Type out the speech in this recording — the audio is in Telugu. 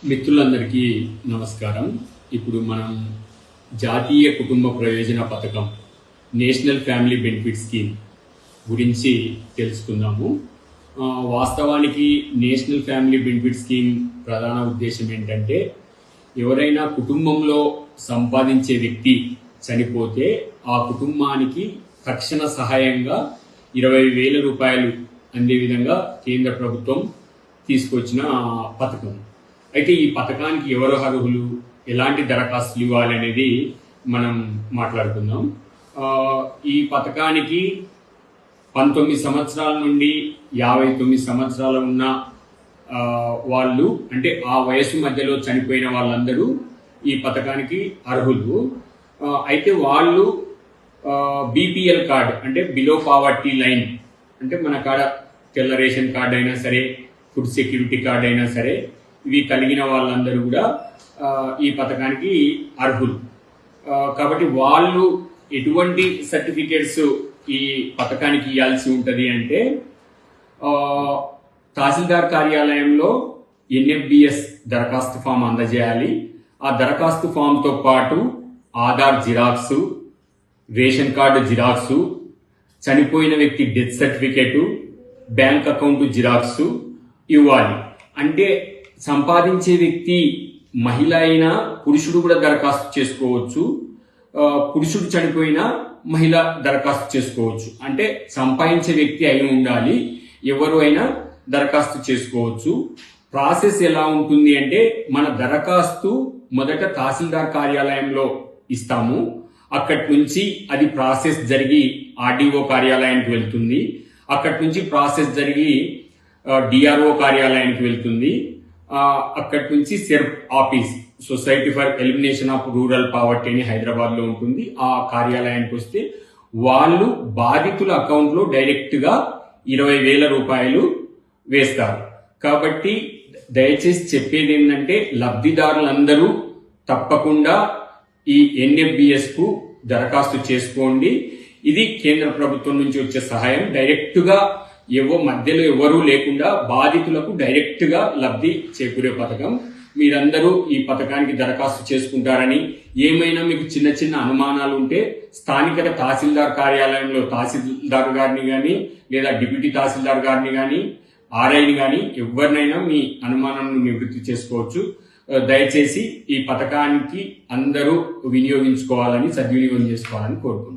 మిత్రులందరికీ నమస్కారం. ఇప్పుడు మనం జాతీయ కుటుంబ ప్రయోజన పథకం నేషనల్ ఫ్యామిలీ బెనిఫిట్ స్కీమ్ గురించి తెలుసుకుందాము. వాస్తవానికి నేషనల్ ఫ్యామిలీ బెనిఫిట్ స్కీమ్ ప్రధాన ఉద్దేశం ఏంటంటే, ఎవరైనా కుటుంబంలో సంపాదించే వ్యక్తి చనిపోతే ఆ కుటుంబానికి తక్షణ సహాయంగా 20,000 రూపాయలు అందే విధంగా కేంద్ర ప్రభుత్వం తీసుకొచ్చిన పథకం. అయితే ఈ పథకానికి ఎవరు అర్హులు, ఎలాంటి దరఖాస్తులు ఇవ్వాలి అనేది మనం మాట్లాడుకుందాం. ఈ పథకానికి 19 సంవత్సరాల నుండి 59 సంవత్సరాలు ఉన్న వాళ్ళు, అంటే ఆ వయసు మధ్యలో చనిపోయిన వాళ్ళందరూ ఈ పథకానికి అర్హులు. అయితే వాళ్ళు బీపీఎల్ కార్డ్, అంటే బిలో పావర్టీ లైన్, అంటే మన కాడ తెల్ల రేషన్ కార్డు అయినా సరే, ఫుడ్ సెక్యూరిటీ కార్డు అయినా సరే, ఇవి కలిగిన వాళ్ళందరూ కూడా ఈ పథకానికి అర్హులు. కాబట్టి వాళ్ళు ఎటువంటి సర్టిఫికేట్స్ ఈ పథకానికి ఇవ్వాల్సి ఉంటుంది అంటే, తహసీల్దార్ కార్యాలయంలో NFBS దరఖాస్తు ఫామ్ అందజేయాలి. ఆ దరఖాస్తు ఫామ్తో పాటు Aadhaar xerox, ration card xerox, చనిపోయిన వ్యక్తి death certificate, bank account xerox ఇవ్వాలి. అంటే సంపాదించే వ్యక్తి మహిళ అయినా పురుషుడు కూడా దరఖాస్తు చేసుకోవచ్చు. పురుషుడు చనిపోయినా మహిళ దరఖాస్తు చేసుకోవచ్చు. అంటే సంపాదించే వ్యక్తి అయి ఉండాలి, ఎవరు అయినా దరఖాస్తు చేసుకోవచ్చు. ప్రాసెస్ ఎలా ఉంటుంది అంటే, మన దరఖాస్తు మొదట తహసీల్దార్ కార్యాలయంలో ఇస్తాము. అక్కడి నుంచి అది ప్రాసెస్ జరిగి RDO కార్యాలయానికి వెళ్తుంది. అక్కడి నుంచి ప్రాసెస్ జరిగి DRO కార్యాలయానికి వెళ్తుంది. అక్కడి నుంచి SERP office, society for elimination of rural poverty అని హైదరాబాద్ లో ఉంటుంది. ఆ కార్యాలయానికి వస్తే వాళ్ళు బాధితుల అకౌంట్ లో డైరెక్ట్ గా 20,000 రూపాయలు వేస్తారు. కాబట్టి దయచేసి చెప్పేది ఏంటంటే, లబ్ధిదారులందరూ తప్పకుండా ఈ NFBS కు దరఖాస్తు చేసుకోండి. ఇది కేంద్ర ప్రభుత్వం నుంచి వచ్చే సహాయం. డైరెక్ట్ గా మధ్యలో ఎవరూ లేకుండా బాధితులకు డైరెక్ట్ గా లబ్ధి చేకూరే పథకం. మీరందరూ ఈ పథకానికి దరఖాస్తు చేసుకుంటారని, ఏమైనా మీకు చిన్న చిన్న అనుమానాలు ఉంటే స్థానిక తహసీల్దార్ కార్యాలయంలో తహసీల్దార్ గారిని కానీ, లేదా డిప్యూటీ తహసీల్దార్ గారిని కానీ, RIని కానీ ఎవరినైనా మీ అనుమానాలను నివృత్తి చేసుకోవచ్చు. దయచేసి ఈ పథకానికి అందరూ సద్వినియోగం చేసుకోవాలని కోరుకుంటున్నాను.